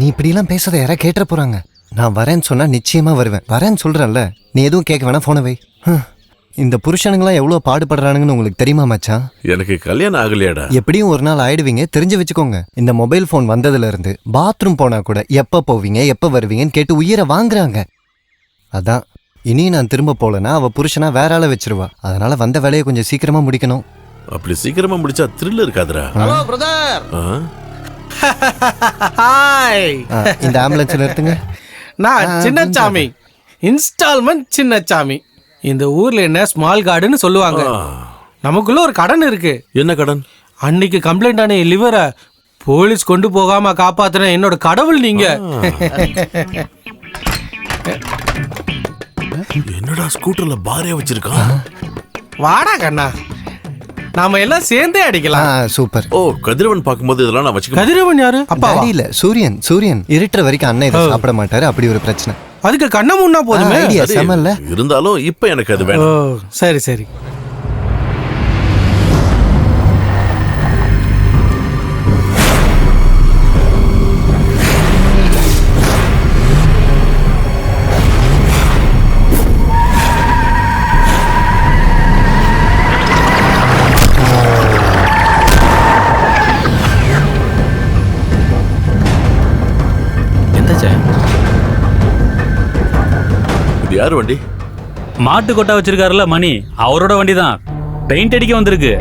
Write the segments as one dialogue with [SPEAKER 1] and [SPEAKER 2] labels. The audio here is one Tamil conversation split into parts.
[SPEAKER 1] நீ இப்படிலாம் பேசுறத யாரா கேட்டுற போறாங்க. நான் வரேன்னு சொன்னா நிச்சயமா வருவேன். வரேன்னு சொல்றேன்ல, நீ எதுவும் கேட்க வேணா, போன வை. இந்த புருஷனுங்களாம் எவ்வளவு பாடுபடுறானுங்கன்னு உங்களுக்கு தெரியுமா மச்சான்?
[SPEAKER 2] எனக்கு கல்யாணம் ஆகலையாடா.
[SPEAKER 1] எப்படியும் ஒரு நாள் ஆயிடுவீங்க, தெரிஞ்சு வச்சுக்கோங்க. இந்த மொபைல் போன் வந்ததுல இருந்து பாத்ரூம் போனா கூட எப்ப போவீங்க எப்ப வருவீங்கன்னு கேட்டு உயிரை வாங்குறாங்க. அதான் இனி நான் திரும்ப போலனா அவ புருஷனா வேற ஆள வச்சிருவா. அதனால வந்த வேலையை கொஞ்சம் சீக்கிரமா முடிக்கணும்.
[SPEAKER 2] அப்படி சீக்கிரமா முடிச்சா த்ரில் இருக்காதுடா.
[SPEAKER 3] Hello brother.
[SPEAKER 4] ஹாய்.
[SPEAKER 1] இந்த ஆம்புலன்ஸ் நிறுத்துங்க.
[SPEAKER 4] நான் சின்னச்சாமி, இன்ஸ்டால்மெண்ட் சின்னச்சாமி. இந்த ஊர்ல என்ன ஸ்மால் கார்டுன்னு சொல்லுவாங்க. நமக்குள்ள ஒரு கடன் இருக்கு.
[SPEAKER 2] என்ன கடன்?
[SPEAKER 4] அன்னைக்கு கம்ப்ளைண்ட் ஆன லிவரை போலீஸ் கொண்டு போகாம காப்பாத்துன என்னோட கடவுள் நீங்க.
[SPEAKER 2] என்னடா ஸ்கூட்டர்ல பாரே வச்சிருக்கான்?
[SPEAKER 4] வாடா கண்ணா, நாம எல்லாம் சேர்ந்தே அடிக்கலாம்.
[SPEAKER 1] சூப்பர்.
[SPEAKER 2] ஓ, கதிரவன் பாக்கும்போது இதெல்லாம் நான் வச்சுக்க.
[SPEAKER 4] கதிரவன் யாரு? அப்பா
[SPEAKER 1] இல்ல, சூரியன். சூரியன் இருட்டுற வரைக்கும் அண்ணன் இதை சாப்பிட மாட்டாரு. அப்படி ஒரு பிரச்சனை.
[SPEAKER 4] அதுக்கு கண்ண முன்னா போதுமே.
[SPEAKER 2] இருந்தாலும் இப்ப எனக்கு அது வேணும்.
[SPEAKER 4] சரி சரி.
[SPEAKER 2] இது யாரு வண்டி?
[SPEAKER 5] மாட்டு கொட்டா வச்சிருக்காருல மணி, அவரோட வண்டி தான். பெயிண்ட் அடிக்க வந்திருக்கு.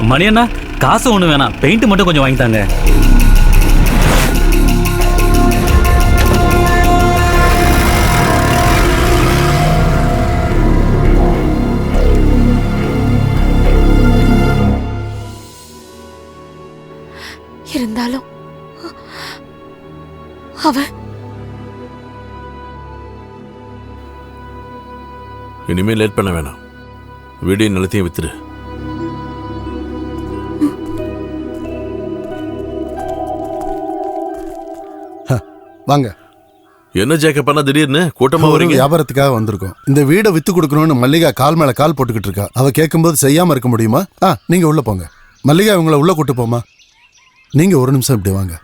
[SPEAKER 5] மணி அண்ணா, காசு ஒண்ணு வேணாம், பெயிண்ட் மட்டும் கொஞ்சம் வாங்கிட்டாங்க.
[SPEAKER 6] இருந்தாலும் அவன்
[SPEAKER 2] இனிமே லேட் பண்ண வேணாம். வீடியோ நிலத்தையும் வித்துரு.
[SPEAKER 7] வாங்க.
[SPEAKER 2] என்ன ஜேக்கப் பண்ணா திடீர்னு கூட்டமா வரீங்க?
[SPEAKER 7] வியாபாரத்துக்காக வந்திருக்கோம். இந்த வீடை வித்து கொடுக்கணும்னு மல்லிகா கால் மேல கால் போட்டுக்கிட்டு இருக்கா. அவ கேட்கும்போது செய்யாம இருக்க முடியுமா? நீங்க உள்ள போங்க. மல்லிகா இவங்களை உள்ள கூட்டு போமா. நீங்க ஒரு நிமிஷம் இப்படி வாங்க.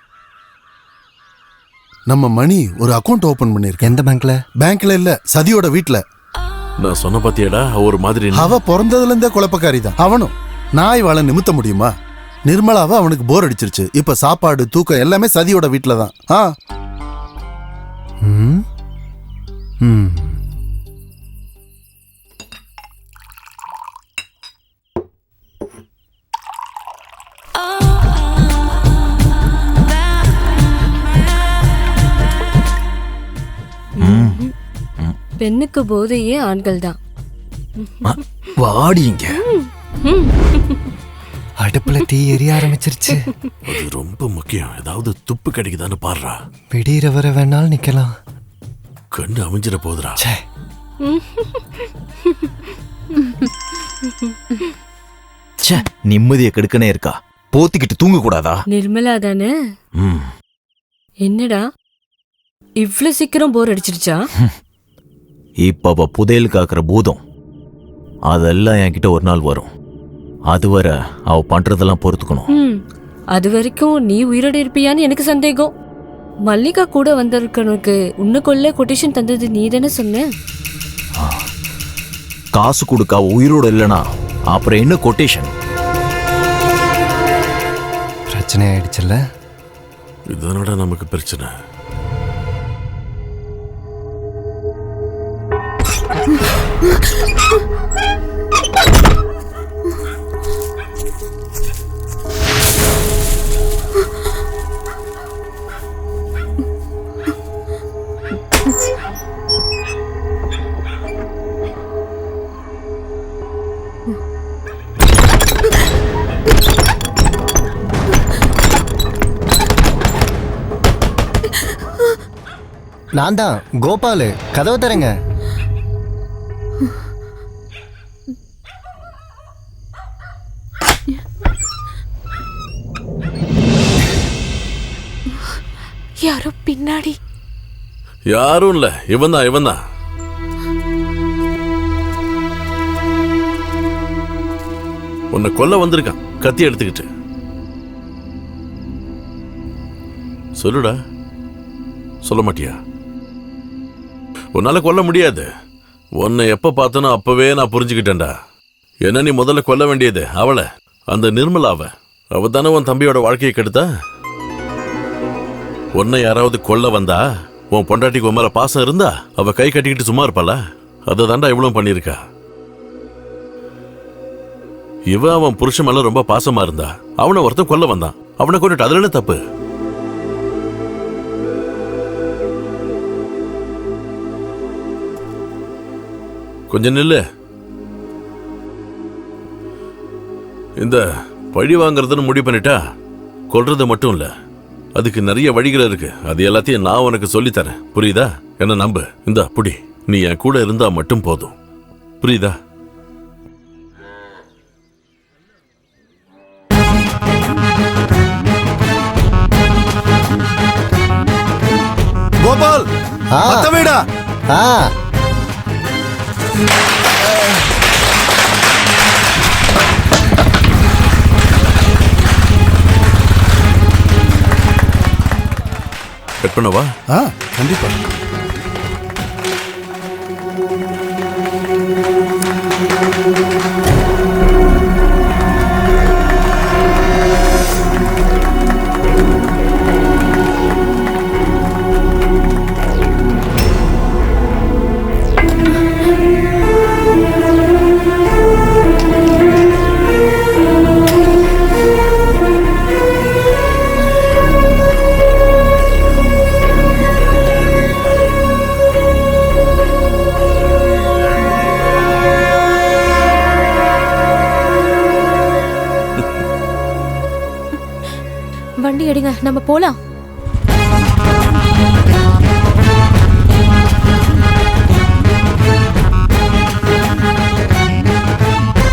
[SPEAKER 7] நம்ம மணி ஒரு அக்கௌண்ட் ஓபன் பண்ணிருக்க.
[SPEAKER 1] எந்த பேங்க்ல?
[SPEAKER 7] பேங்க்ல இல்ல, சதியோட வீட்டுல.
[SPEAKER 2] நான் சொன்ன பாத்தியாடா, ஒரு மாதிரி.
[SPEAKER 7] அவ பிறந்ததுல இருந்தே குழப்பக்காரி தான். அவனும் நாய் வாழ நிமித்த முடியுமா? நிர்மலாவை அவனுக்கு போர் அடிச்சிருச்சு. இப்ப சாப்பாடு தூக்கம் எல்லாமே சதியோட வீட்டுல தான்.
[SPEAKER 6] பெண்ணுக்கு போதையே ஆண்கள் தான்.
[SPEAKER 3] வாடிங்க.
[SPEAKER 1] அடுப்புல தீ எரிய ஆரம்பிச்சிருச்சு.
[SPEAKER 2] அது ரொம்ப முக்கியம். ஏதாவது துப்பு கிடைக்குதான்னு பாடுறா.
[SPEAKER 1] விடியற வர வேணாலும் நிக்கலாம்.
[SPEAKER 2] கண்ணு அமைஞ்சிட போதுரா.
[SPEAKER 3] நிம்மதியை கெடுக்கனே இருக்கா. போத்திக்கிட்டு தூங்க கூடாதா?
[SPEAKER 6] நிர்மலா தானே? என்னடா இவ்வளவு சீக்கிரம் போர் அடிச்சிருச்சா?
[SPEAKER 3] இப்ப புதையல் காக்குற பூதம் அதெல்லாம் என்கிட்ட ஒரு நாள் வரும். அதுவரை அவ பண்றதெல்லாம் பொறுத்துக்கணும்.
[SPEAKER 6] அது வரைக்கும் நீ உயிரோட இருப்பியான்னு எனக்கு சந்தேகம். மல்லிகா கூட வந்திருக்கனுக்கு உன்னை கொல்ல கொட்டேஷன் தந்தது நீ தானே சொன்ன?
[SPEAKER 3] காசு கொடுக்க உயிரோட இல்லனா அப்புறம் என்ன கொட்டேஷன்?
[SPEAKER 1] பிரச்சனை ஆயிடுச்சுல்ல.
[SPEAKER 2] இதனோட நமக்கு பிரச்சனை.
[SPEAKER 1] நான் தான் கோபாலு. கதவை தரங்க.
[SPEAKER 6] யாரோ பின்னாடி
[SPEAKER 2] யாரும் இல்ல, இவன் தான். உன்னை கொல்ல வந்திருக்கான் கத்தி எடுத்துக்கிட்டு. சொல்லுடா, சொல்ல மாட்டியா? உன்னால கொல்ல முடியாது. உன்னை எப்ப பார்த்தனோ அப்பவே நான் புரிஞ்சுக்கிட்டேன்டா. என்ன நீ முதல்ல கொல்ல வேண்டியது அவளை, அந்த நிர்மலாவ. அவ தானே உன் தம்பியோட வாழ்க்கையை கெடுத்தா. உன்னை யாராவது கொல்ல வந்தா, உன் பொண்டாட்டிக்கு உன் மேல பாசம் இருந்தா அவ கை கட்டிக்கிட்டு சும்மா இருப்பாளா? அதை தாண்டா இவ்வளவு பண்ணியிருக்கா. இவ அவன் புருஷன் மேல ரொம்ப பாசமா இருந்தா அவனை ஒருத்தன் கொல்ல வந்தான். அவனை கொண்டுட்டு அதுல என்ன தப்பு? கொஞ்சம் நில்லு. இந்த பழி வாங்குறதுன்னு முடிவு பண்ணிட்டா கொல்றது மட்டும் இல்ல, அதுக்கு நிறைய வழிகள் இருக்கு. அது எல்லாத்தையும் நான் உனக்கு சொல்லித்தரேன், புரியுதா? என்ன நம்பு. இந்த புடி, நீ என் கூட இருந்தா மட்டும் போதும், புரியுதா?
[SPEAKER 7] கோபால்,
[SPEAKER 1] ஆ.
[SPEAKER 7] மத்த வீடா?
[SPEAKER 1] ஆ
[SPEAKER 2] கட் பண்ணவா?
[SPEAKER 7] கண்டிப்பா.
[SPEAKER 6] வண்டி எடுங்க, நம்ம போலாம்.